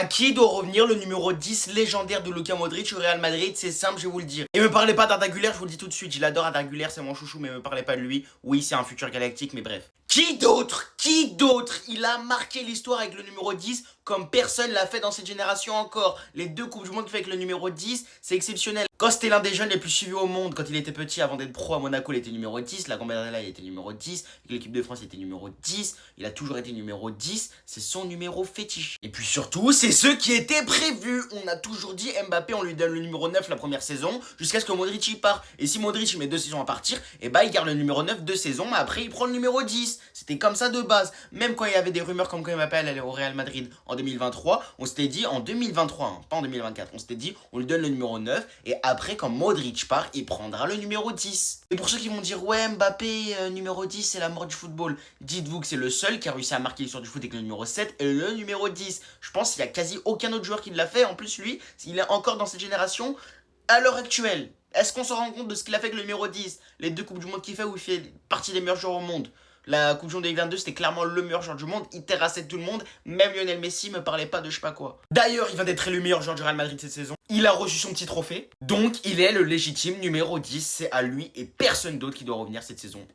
À qui doit revenir le numéro 10 légendaire de Luka Modric au Real Madrid? C'est simple, je vais vous le dire. Et me parlez pas d'Arda Güler, je vous le dis tout de suite. Je l'adore, Arda Güler, c'est mon chouchou, mais me parlez pas de lui. Oui, c'est un futur galactique, mais bref. Qui d'autre? Qui d'autre? Il a marqué l'histoire avec le numéro 10 comme personne l'a fait dans cette génération encore. Les 2 Coupes du Monde qu'il fait avec le numéro 10, c'est exceptionnel. Quand c'était l'un des jeunes les plus suivis au monde, quand il était petit, avant d'être pro à Monaco, il était numéro 10. La Gambardella, il était numéro 10. Avec l'équipe de France, il était numéro 10. Il a toujours été numéro 10. C'est son numéro fétiche. Et puis surtout, c'est ce qui était prévu. On a toujours dit Mbappé, on lui donne le numéro 9 la première saison, jusqu'à ce que Modric y part. Et si Modric il met 2 saisons à partir, et bah il garde le numéro 9 2 saisons, mais après il prend le numéro 10. C'était comme ça de base. Même quand il y avait des rumeurs comme quand Mbappé allait au Real Madrid en 2023, on s'était dit en 2023, hein, pas en 2024, on s'était dit on lui donne le numéro 9 et après quand Modric part, il prendra le numéro 10. Et pour ceux qui vont dire ouais Mbappé numéro 10 c'est la mort du football, dites-vous que c'est le seul qui a réussi à marquer l'histoire du foot avec le numéro 7 et le numéro 10. Je pense qu'il y a quasi aucun autre joueur qui l'a fait. En plus lui, il est encore dans cette génération à l'heure actuelle. Est-ce qu'on se rend compte de ce qu'il a fait avec le numéro 10? Les 2 Coupes du Monde qu'il fait où il fait partie des meilleurs joueurs au monde. La Coupe du Monde 2022, c'était clairement le meilleur joueur du monde. Il terrassait tout le monde. Même Lionel Messi me parlait pas de je sais pas quoi. D'ailleurs, il vient d'être élu meilleur joueur du Real Madrid cette saison. Il a reçu son petit trophée. Donc, il est le légitime numéro 10. C'est à lui et personne d'autre qui doit revenir cette saison.